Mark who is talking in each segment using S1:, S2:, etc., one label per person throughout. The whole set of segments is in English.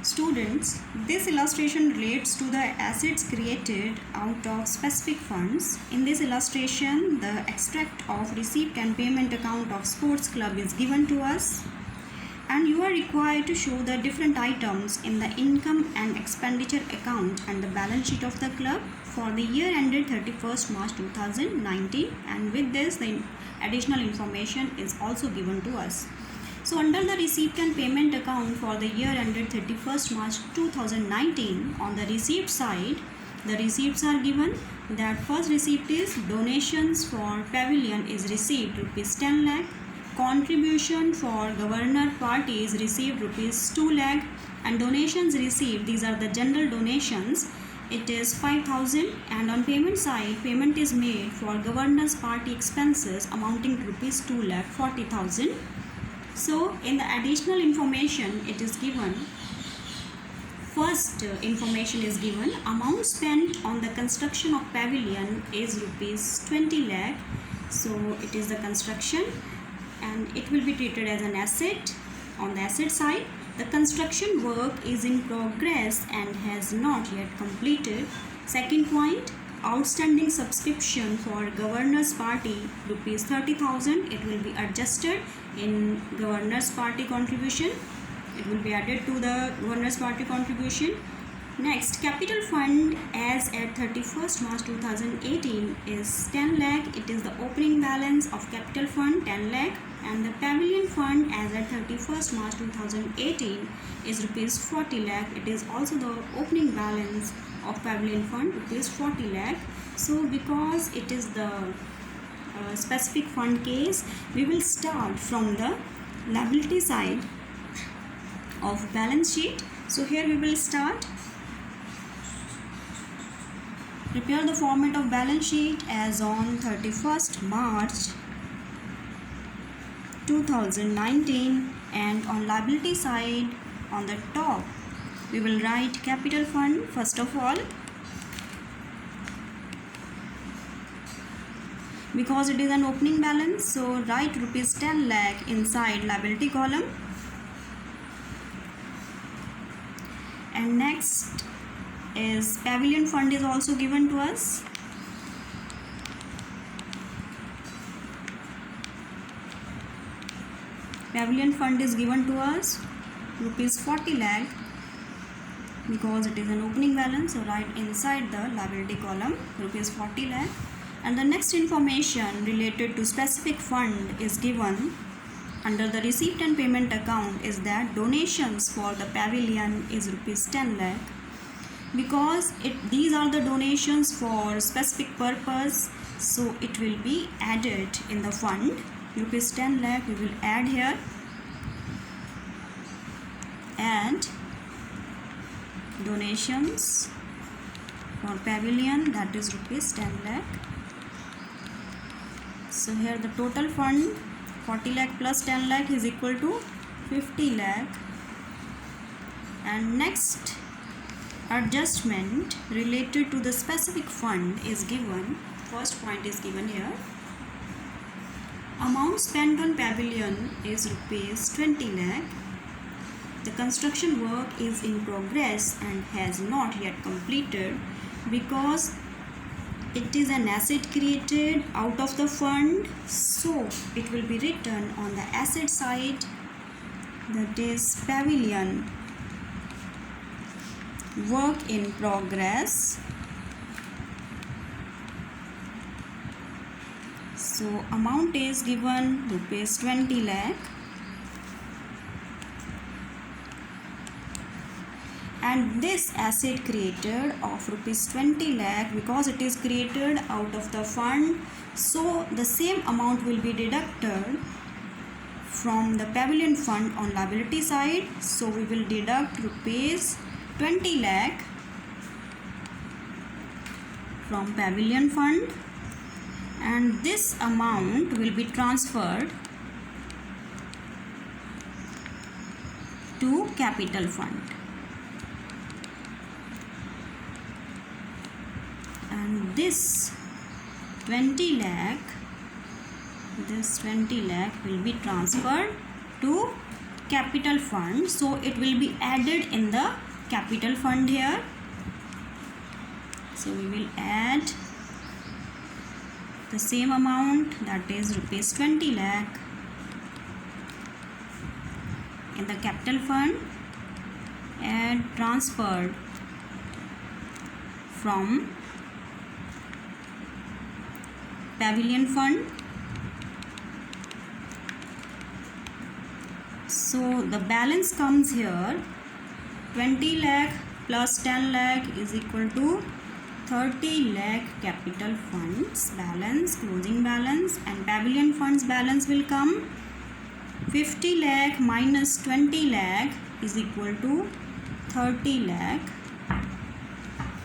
S1: Students, this illustration relates to the assets created out of specific funds. In this illustration, the extract of receipt and payment account of sports club is given to us, and you are required to show the different items in the income and expenditure account and the balance sheet of the club for the year ended 31st March 2019, and with this the additional information is also given to us. So under the receipt and payment account for the year ended 31st March 2019, on the receipt side, the receipts are given. That first receipt is donations for pavilion is received rupees 10 lakh, contribution for governor party is received rupees 2 lakh, and donations received, these are the general donations, it is 5,000, and on payment side, payment is made for governor's party expenses amounting to rupees 2 lakh 40,000. So in the additional information it is given, first information is given, amount spent on the construction of pavilion is rupees 20 lakh. So it is the construction and it will be treated as an asset. On the asset side, the construction work is in progress and has not yet completed. Second point, outstanding subscription for governor's party rupees 30,000, it will be adjusted in governor's party contribution, it will be added to the governor's party contribution. Next, capital fund as at 31st March 2018 is 10 lakh, it is the opening balance of capital fund 10 lakh, and the pavilion fund as at 31st March 2018 is rupees 40 lakh, it is also the opening balance of pavilion fund rupees 40 lakh. So because it is the specific fund case, we will start from the liability side of balance sheet. So here we will start. Prepare the format of balance sheet as on 31st March 2019, and on liability side, on the top we will write capital fund first of all, because it is an opening balance, so write rupees 10 lakh inside liability column. And next is pavilion fund is also given to us. Pavilion fund is given to us rupees 40 lakh, because it is an opening balance, so write inside the liability column rupees 40 lakh. And the next information related to specific fund is given under the receipt and payment account is that donations for the pavilion is rupees 10 lakh, because these are the donations for specific purpose, so it will be added in the fund. Rupees 10 lakh we will add here, and donations for pavilion, that is rupees 10 lakh. So here the total fund 40 lakh plus 10 lakh is equal to 50 lakh. And next adjustment related to the specific fund is given. First point is given here. Amount spent on pavilion is rupees 20 lakh. The construction work is in progress and has not yet completed, because it is an asset created out of the fund, so it will be written on the asset side, that is pavilion work in progress. So amount is given rupees 20 lakh, and this asset created of rupees 20 lakh, because it is created out of the fund, so the same amount will be deducted from the pavilion fund on liability side. So we will deduct rupees 20 lakh from pavilion fund, and this amount will be transferred to capital fund. And this 20 lakh will be transferred to capital fund, so it will be added in the capital fund here. So we will add the same amount, that is rupees 20 lakh in the capital fund and transferred from pavilion fund. So the balance comes here, 20 lakh plus 10 lakh is equal to 30 lakh capital funds balance, closing balance, and pavilion funds balance will come 50 lakh minus 20 lakh is equal to 30 lakh.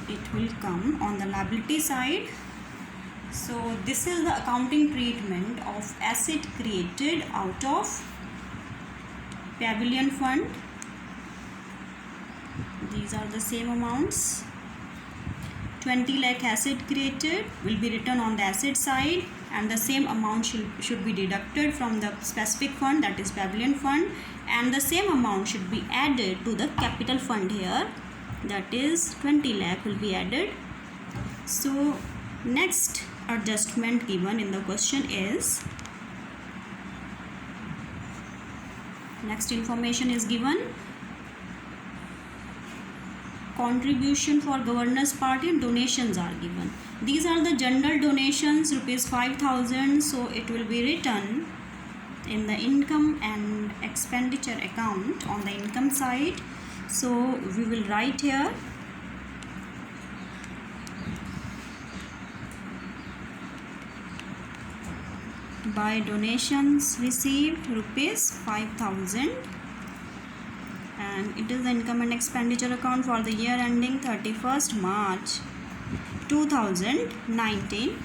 S1: It will come on the liability side. So this is the accounting treatment of asset created out of pavilion fund. These are the same amounts. 20 lakh asset created will be written on the asset side, and the same amount should be deducted from the specific fund, that is pavilion fund, and the same amount should be added to the capital fund here, that is 20 lakh will be added. So next adjustment given in the question is, next information is given, contribution for governors party and donations are given. These are the general donations, rupees 5,000, so it will be written in the income and expenditure account on the income side. So we will write here by donations received rupees 5,000, and it is the income and expenditure account for the year ending 31st March 2019.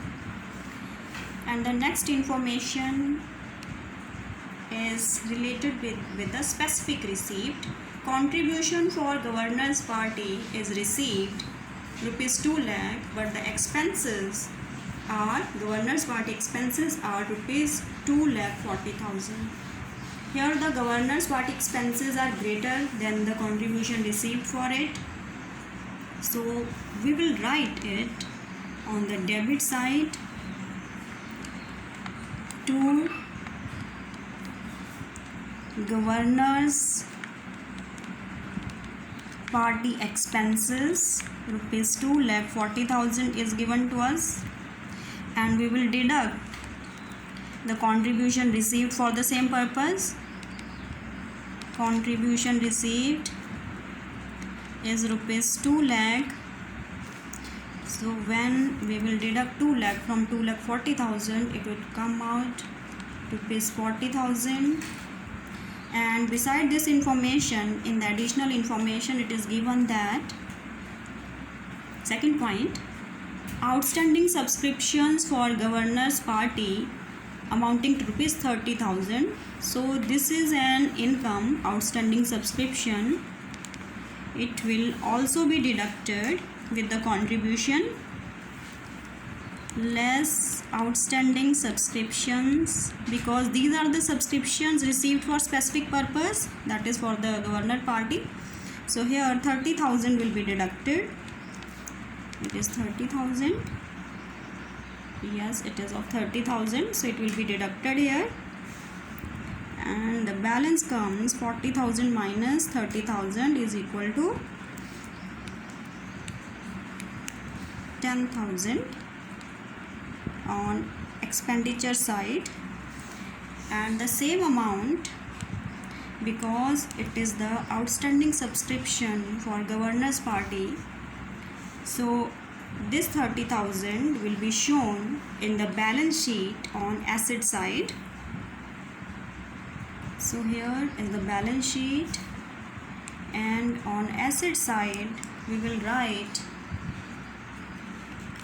S1: And the next information is related with the specific receipt. Contribution for governors party is received rupees 2 lakh, but the expenses are, governors party expenses are rupees 2,40,000. Here the governors party expenses are greater than the contribution received for it, so we will write it on the debit side to governors party expenses, rupees 2,40,000 is given to us, and we will deduct the contribution received for the same purpose. Contribution received is rupees 2 lakh. So when we will deduct 2 lakh from 2,40,000, it will come out rupees 40,000. And beside this information, in the additional information, it is given that, second point, outstanding subscriptions for governors party amounting to rupees 30,000. So this is an income, outstanding subscription. It will also be deducted with the contribution less outstanding subscriptions, because these are the subscriptions received for specific purpose, that is for the governor party. So here 30,000 will be deducted. It is 30,000. Yes, it is of 30,000, so it will be deducted here, and the balance comes 40,000 minus 30,000 is equal to 10,000 on expenditure side, and the same amount, because it is the outstanding subscription for governors party, so this 30,000 will be shown in the balance sheet on asset side. So here is the balance sheet, and on asset side we will write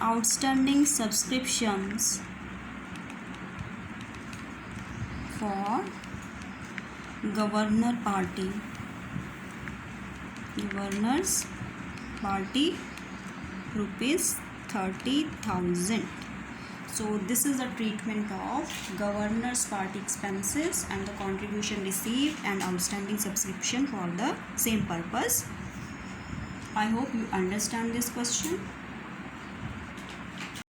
S1: outstanding subscriptions for governors party rupees 30,000. So this is the treatment of governor's party expenses and the contribution received and outstanding subscription for the same purpose. I hope you understand this question.